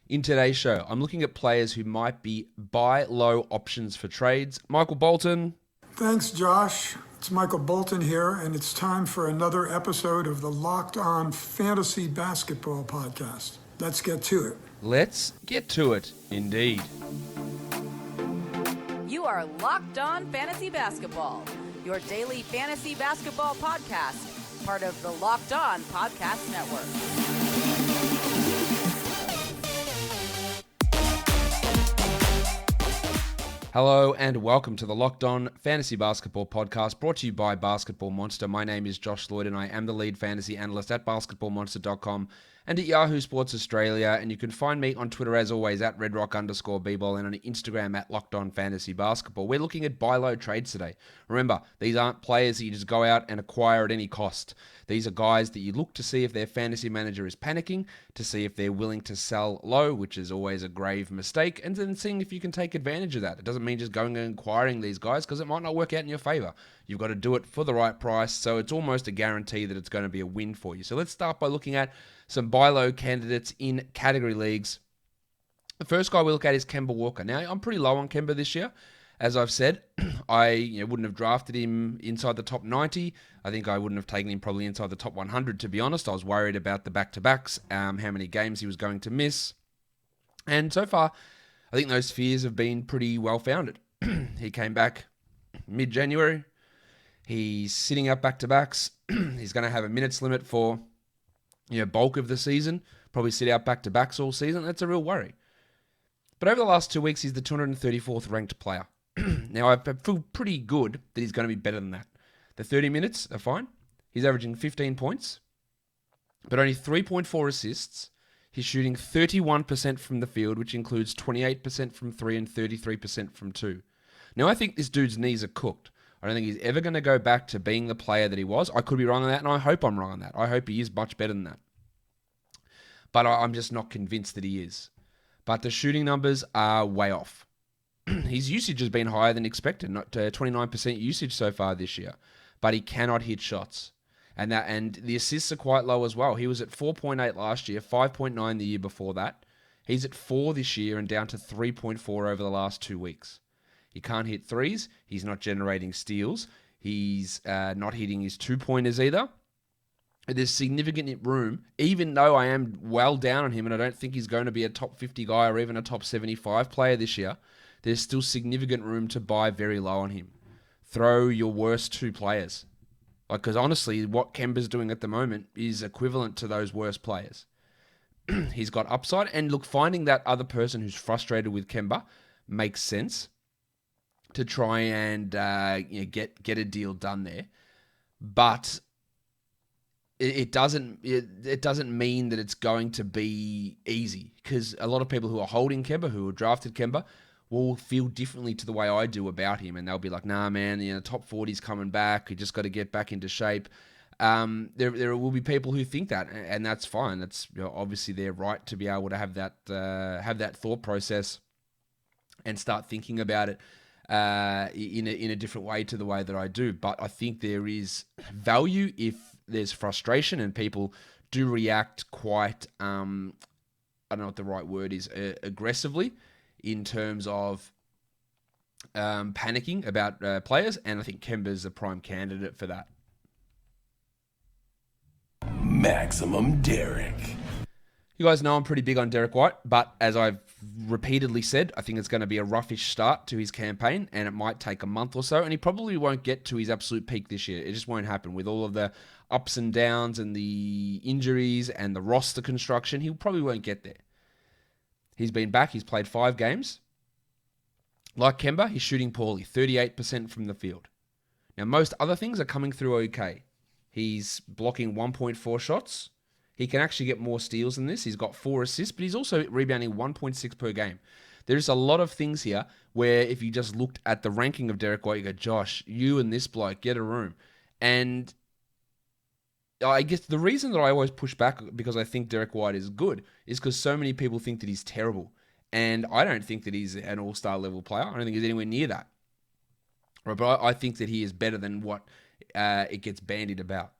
In today's show, I'm looking at players who might be buy low options for trades. Michael Bolton. Thanks, Josh. It's Michael Bolton here, and it's time for another episode of the Locked On Fantasy Basketball Podcast. Let's get to it. Let's get to it, indeed. You are Locked On Fantasy Basketball, your daily fantasy basketball podcast, part of the Locked On Podcast Network. Hello and welcome to the Locked On Fantasy Basketball Podcast, brought to you by Basketball Monster. My name is Josh Lloyd and I am the lead fantasy analyst at basketballmonster.com and at Yahoo Sports Australia. And you can find me on Twitter as always at redrock_bball and on Instagram at Locked On Fantasy Basketball. We're looking at buy low trades today. Remember, these aren't players that you just go out and acquire at any cost. These are guys that you look to see if their fantasy manager is panicking, to see if they're willing to sell low, which is always a grave mistake, and then seeing if you can take advantage of that. It doesn't mean just going and acquiring these guys because it might not work out in your favor. You've got to do it for the right price, so it's almost a guarantee that it's going to be a win for you. So let's start by looking at some buy low candidates in category leagues. The first guy we look at is Kemba Walker. Now, I'm pretty low on Kemba this year. As I've said, I wouldn't have drafted him inside the top 90. I think I wouldn't have taken him probably inside the top 100, to be honest. I was worried about the back-to-backs, how many games he was going to miss. And so far, I think those fears have been pretty well-founded. He came back mid-January. He's sitting out back-to-backs. He's going to have a minutes limit for bulk of the season. Probably sit out back-to-backs all season. That's a real worry. But over the last 2 weeks, he's the 234th ranked player. Now, I feel pretty good that he's going to be better than that. The 30 minutes are fine. He's averaging 15 points, but only 3.4 assists. He's shooting 31% from the field, which includes 28% from 3 and 33% from 2. Now, I think this dude's knees are cooked. I don't think he's ever going to go back to being the player that he was. I could be wrong on that, and I hope I'm wrong on that. I hope he is much better than that. But I'm just not convinced that he is. But the shooting numbers are way off. His usage has been higher than expected, not 29% usage so far this year, but he cannot hit shots. And the assists are quite low as well. He was at 4.8 last year, 5.9 the year before that. He's at 4 this year and down to 3.4 over the last 2 weeks. He can't hit threes. He's not generating steals. He's not hitting his two-pointers either. There's significant room, even though I am well down on him and I don't think he's going to be a top 50 guy or even a top 75 player this year, there's still significant room to buy very low on him. Throw your worst two players. Because honestly, what Kemba's doing at the moment is equivalent to those worst players. He's got upside, and look, finding that other person who's frustrated with Kemba makes sense to try and get a deal done there. But it doesn't mean that it's going to be easy, because a lot of people who are holding Kemba, who have drafted Kemba, will feel differently to the way I do about him, and they'll be like, nah, man, top 40's coming back. You just got to get back into shape. There will be people who think that, and that's fine. That's obviously their right to be able to have that thought process and start thinking about it in a different way to the way that I do. But I think there is value if there's frustration and people do react quite, I don't know what the right word is, aggressively in terms of panicking about players. And I think Kemba's a prime candidate for that. Maximum Derek. You guys know I'm pretty big on Derek White, but as I've repeatedly said, I think it's going to be a roughish start to his campaign, and it might take a month or so, and he probably won't get to his absolute peak this year. It just won't happen. With all of the ups and downs and the injuries and the roster construction, he probably won't get there. He's been back. He's played 5 games. Like Kemba, he's shooting poorly, 38% from the field. Now, most other things are coming through okay. He's blocking 1.4 shots. He can actually get more steals than this. He's got 4 assists, but he's also rebounding 1.6 per game. There's a lot of things here where if you just looked at the ranking of Derek White, you go, Josh, you and this bloke, get a room. And I guess the reason that I always push back because I think Derek White is good is because so many people think that he's terrible. And I don't think that he's an all-star level player. I don't think he's anywhere near that. But I think that he is better than what it gets bandied about.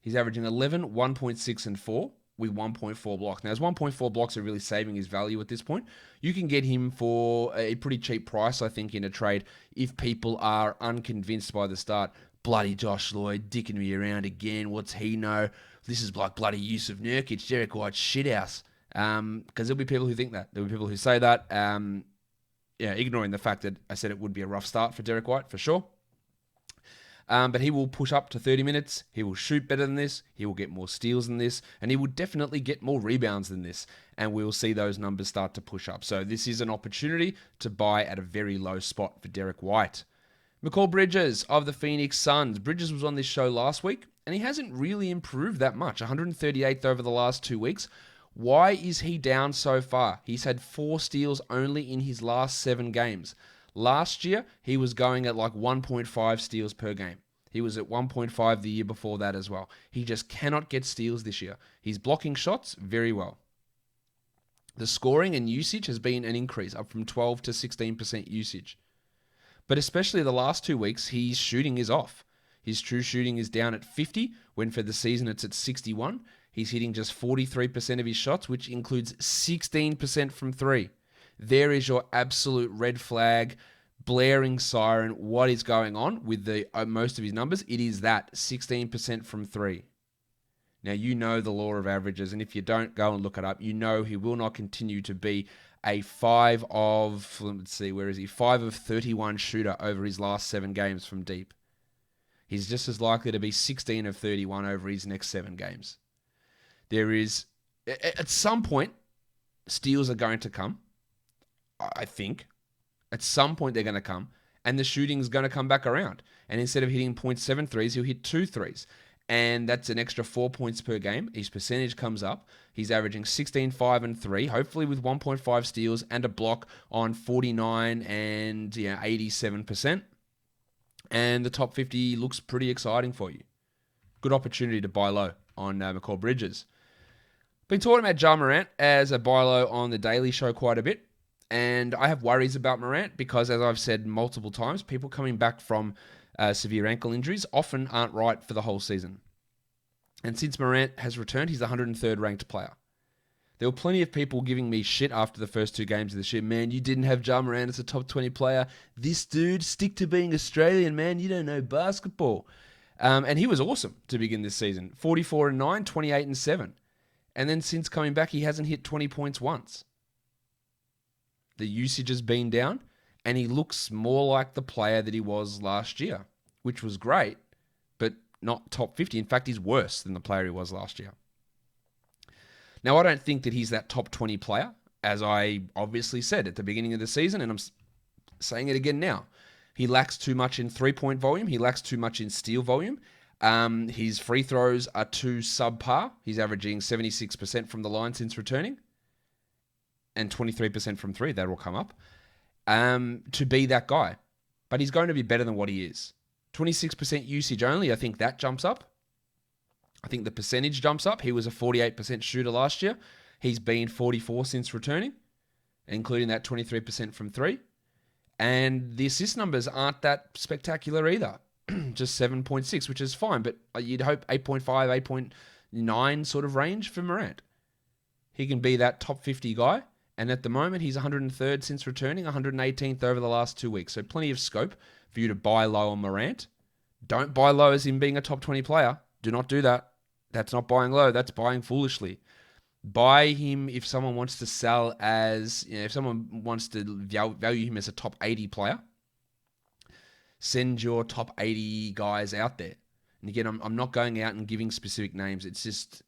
He's averaging 11, 1.6, and 4 with 1.4 blocks. Now, his 1.4 blocks are really saving his value at this point. You can get him for a pretty cheap price, I think, in a trade if people are unconvinced by the start. Bloody Josh Lloyd dicking me around again. What's he know? This is like bloody Yusuf Nurkic, Derek White shithouse. Because there'll be people who think that. There'll be people who say that. Ignoring the fact that I said it would be a rough start for Derek White, for sure. But he will push up to 30 minutes. He will shoot better than this. He will get more steals than this. And he will definitely get more rebounds than this. And we will see those numbers start to push up. So this is an opportunity to buy at a very low spot for Derek White. Mikal Bridges of the Phoenix Suns. Bridges was on this show last week, and he hasn't really improved that much. 138th over the last 2 weeks. Why is he down so far? He's had 4 steals only in his last 7 games. Last year, he was going at like 1.5 steals per game. He was at 1.5 the year before that as well. He just cannot get steals this year. He's blocking shots very well. The scoring and usage has been an increase, up from 12 to 16% usage. But especially the last 2 weeks, his shooting is off. His true shooting is down at 50, when for the season it's at 61. He's hitting just 43% of his shots, which includes 16% from 3. There is your absolute red flag, blaring siren. What is going on with the most of his numbers? It is that 16% from 3. Now, you know the law of averages, and if you don't, go and look it up. You know he will not continue to be a 5 of 31 shooter over his last 7 games from deep. He's just as likely to be 16 of 31 over his next 7 games. There is, at some point, steals are going to come. I think. At some point they're going to come, and the shooting is going to come back around. And instead of hitting 0.7 threes, he'll hit 2 threes. And that's an extra 4 points per game. His percentage comes up. He's averaging 16, 5, and 3, hopefully with 1.5 steals and a block on 49 and 87%. And the top 50 looks pretty exciting for you. Good opportunity to buy low on Mikal Bridges. Been talking about Ja Morant as a buy low on the Daily Show quite a bit. And I have worries about Morant because, as I've said multiple times, people coming back from severe ankle injuries often aren't right for the whole season. And since Morant has returned, he's the 103rd ranked player. There were plenty of people giving me shit after the first 2 games of this year. Man, you didn't have Ja Morant as a top 20 player. This dude, stick to being Australian, man. You don't know basketball. And he was awesome to begin this season. 44-9, 28-7. And then since coming back, he hasn't hit 20 points once. The usage has been down, and he looks more like the player that he was last year, which was great, but not top 50. In fact, he's worse than the player he was last year. Now, I don't think that he's that top 20 player, as I obviously said at the beginning of the season, and I'm saying it again now. He lacks too much in three-point volume. He lacks too much in steal volume. His free throws are too subpar. He's averaging 76% from the line since returning, and 23% from 3, that will come up, to be that guy. But he's going to be better than what he is. 26% usage only, I think that jumps up. I think the percentage jumps up. He was a 48% shooter last year. He's been 44 since returning, including that 23% from 3. And the assist numbers aren't that spectacular either. Just 7.6, which is fine, but you'd hope 8.5, 8.9 sort of range for Morant. He can be that top 50 guy. And at the moment, he's 103rd since returning, 118th over the last 2 weeks. So plenty of scope for you to buy low on Morant. Don't buy low as him being a top 20 player. Do not do that. That's not buying low. That's buying foolishly. Buy him if someone wants to sell as, if someone wants to value him as a top 80 player. Send your top 80 guys out there. And again, I'm not going out and giving specific names. It's just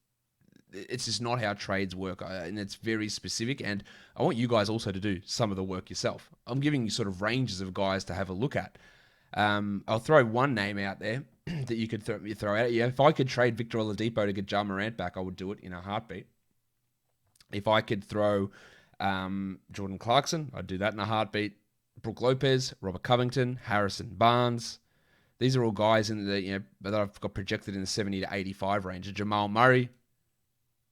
not how trades work, and it's very specific, and I want you guys also to do some of the work yourself. I'm giving you sort of ranges of guys to have a look at. I'll throw one name out there that you could throw out. Yeah, if I could trade Victor Oladipo to get Ja Morant back, I would do it in a heartbeat. If I could throw Jordan Clarkson, I'd do that in a heartbeat. Brook Lopez, Robert Covington, Harrison Barnes. These are all guys in the that I've got projected in the 70 to 85 range. Jamal Murray,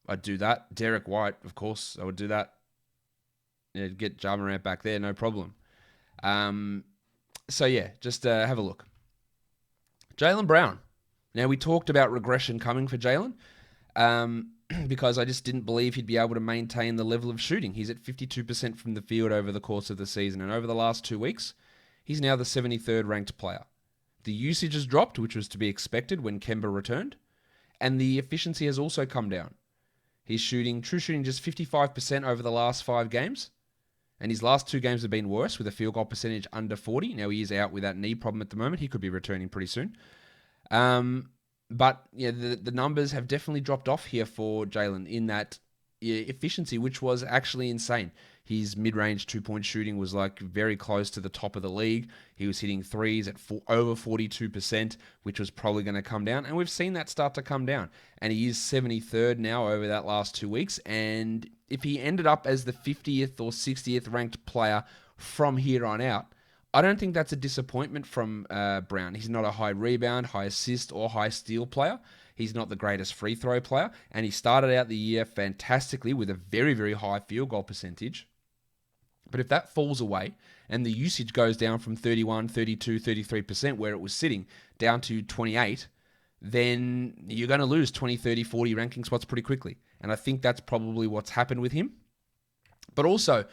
I'd do that. Derek White, of course, I would do that. Get Ja Morant back there, no problem. So yeah, just have a look. Jaylen Brown. Now, we talked about regression coming for Jaylen. because I just didn't believe he'd be able to maintain the level of shooting. He's at 52% from the field over the course of the season, and over the last 2 weeks, he's now the 73rd ranked player. The usage has dropped, which was to be expected when Kemba returned, and the efficiency has also come down. He's true shooting just 55% over the last 5 games, and his last 2 games have been worse, with a field goal percentage under 40. Now, he is out with that knee problem at the moment. He could be returning pretty soon. But yeah, the numbers have definitely dropped off here for Jalen in that efficiency, which was actually insane. His mid-range 2-point shooting was like very close to the top of the league. He was hitting threes at over 42%, which was probably going to come down. And we've seen that start to come down. And he is 73rd now over that last 2 weeks. And if he ended up as the 50th or 60th ranked player from here on out, I don't think that's a disappointment from Brown. He's not a high rebound, high assist, or high steal player. He's not the greatest free throw player. And he started out the year fantastically with a very, very high field goal percentage. But if that falls away and the usage goes down from 31, 32, 33% where it was sitting down to 28, then you're going to lose 20, 30, 40 ranking spots pretty quickly. And I think that's probably what's happened with him. But also,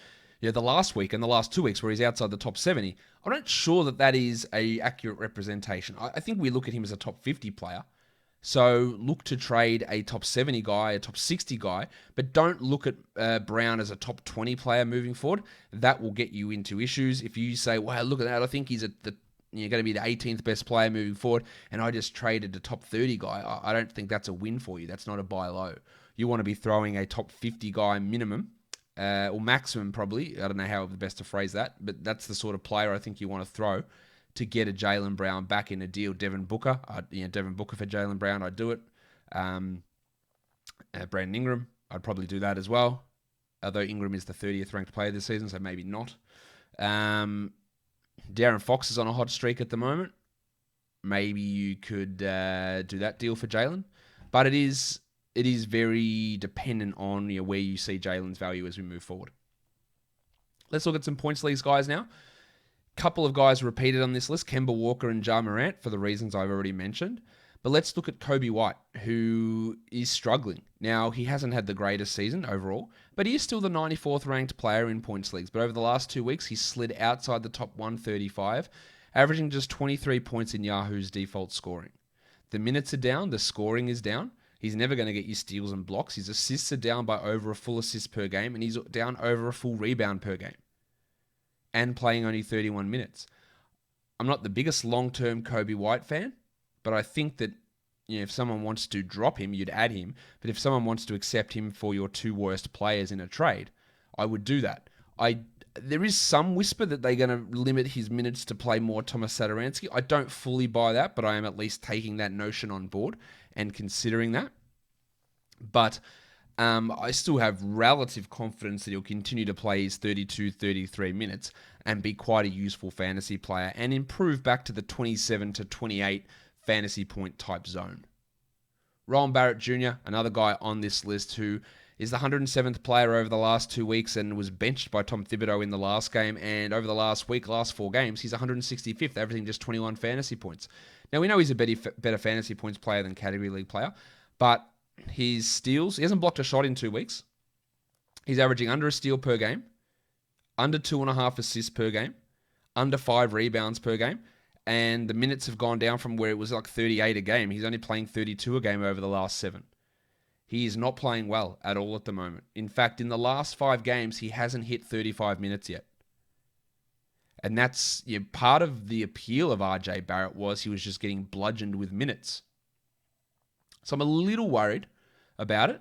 the last week and the last 2 weeks where he's outside the top 70, I'm not sure that is a accurate representation. I think we look at him as a top 50 player. So look to trade a top 70 guy, a top 60 guy, but don't look at Brown as a top 20 player moving forward. That will get you into issues. If you say, wow, look at that, I think he's going to be the 18th best player moving forward, and I just traded a top 30 guy, I don't think that's a win for you. That's not a buy low. You want to be throwing a top 50 guy minimum, or maximum probably. I don't know how best to phrase that, but that's the sort of player I think you want to throw to get a Jaylen Brown back in a deal. Devin Booker for Jaylen Brown, I'd do it. Brandon Ingram, I'd probably do that as well. Although Ingram is the 30th ranked player this season, so maybe not. De'Aaron Fox is on a hot streak at the moment. Maybe you could do that deal for Jalen, but it is very dependent on where you see Jalen's value as we move forward. Let's look at some points leagues guys now. Couple of guys repeated on this list, Kemba Walker and Ja Morant, for the reasons I've already mentioned. But let's look at Coby White, who is struggling. Now, he hasn't had the greatest season overall, but he is still the 94th ranked player in points leagues. But over the last 2 weeks, he slid outside the top 135, averaging just 23 points in Yahoo's default scoring. The minutes are down, the scoring is down. He's never going to get you steals and blocks. His assists are down by over a full assist per game, and he's down over a full rebound per game. And playing only 31 minutes. I'm not the biggest long-term Coby White fan, but I think that if someone wants to drop him, you'd add him. But if someone wants to accept him for your 2 worst players in a trade, I would do that. There is some whisper that they're going to limit his minutes to play more Thomas Satoransky. I don't fully buy that, but I am at least taking that notion on board and considering that. But I still have relative confidence that he'll continue to play his 32, 33 minutes and be quite a useful fantasy player and improve back to the 27 to 28 fantasy point type zone. Rowan Barrett Jr., another guy on this list who is the 107th player over the last 2 weeks and was benched by Tom Thibodeau in the last game. And over the last 4 games, he's 165th, averaging just 21 fantasy points. Now, we know he's a better fantasy points player than category league player, but his steals, he hasn't blocked a shot in 2 weeks. He's averaging under a steal per game, under 2.5 assists per game, under 5 rebounds per game, and the minutes have gone down from where it was like 38 a game. He's only playing 32 a game over the last 7. He is not playing well at all at the moment. In fact, in the last 5 games, he hasn't hit 35 minutes yet. And that's part of the appeal of RJ Barrett was he was just getting bludgeoned with minutes. So I'm a little worried about it,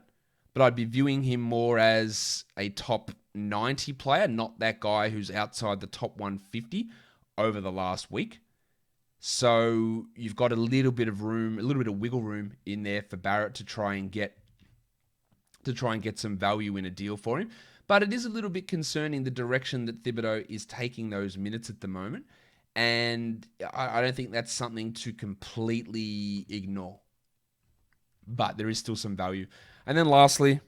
but I'd be viewing him more as a top 90 player, not that guy who's outside the top 150 over the last week. So you've got a little bit of room, a little bit of wiggle room in there for Barrett to try and get some value in a deal for him. But it is a little bit concerning the direction that Thibodeau is taking those minutes at the moment. And I don't think that's something to completely ignore. But there is still some value. And then lastly,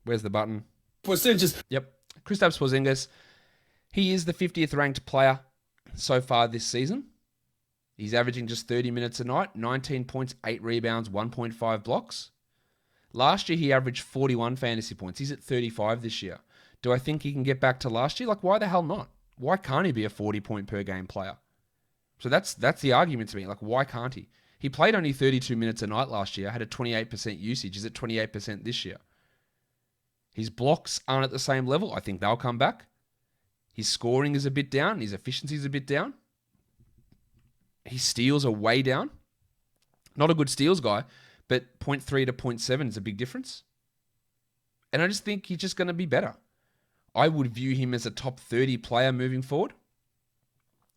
where's the button? Porzingis. Yep. Kristaps Porzingis. He is the 50th ranked player so far this season. He's averaging just 30 minutes a night, 19 points, 8 rebounds, 1.5 blocks. Last year, he averaged 41 fantasy points. He's at 35 this year. Do I think he can get back to last year? Like, why the hell not? Why can't he be a 40-point per game player? So that's the argument to me. Like, why can't he? He played only 32 minutes a night last year, had a 28% usage. He's at 28% this year. His blocks aren't at the same level. I think they'll come back. His scoring is a bit down. His efficiency is a bit down. His steals are way down. Not a good steals guy, but 0.3 to 0.7 is a big difference. And I just think he's just going to be better. I would view him as a top 30 player moving forward.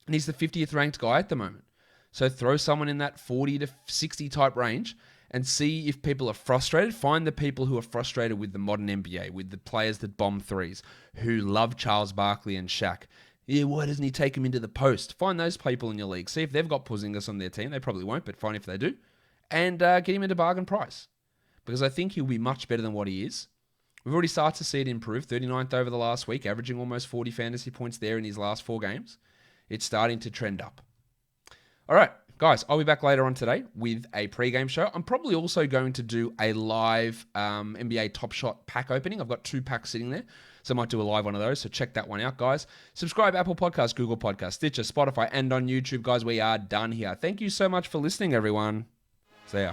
And he's the 50th ranked guy at the moment. So throw someone in that 40 to 60 type range and see if people are frustrated. Find the people who are frustrated with the modern NBA, with the players that bomb threes, who love Charles Barkley and Shaq. Yeah, why doesn't he take him into the post? Find those people in your league. See if they've got Porzingis on their team. They probably won't, but fine if they do. And get him into bargain price. Because I think he'll be much better than what he is. We've already started to see it improve. 39th over the last week, averaging almost 40 fantasy points there in his last 4 games. It's starting to trend up. All right, guys, I'll be back later on today with a pre-game show. I'm probably also going to do a live NBA Top Shot pack opening. I've got 2 packs sitting there, so I might do a live one of those. So check that one out, guys. Subscribe Apple Podcasts, Google Podcasts, Stitcher, Spotify, and on YouTube, guys. We are done here. Thank you so much for listening, everyone. See ya.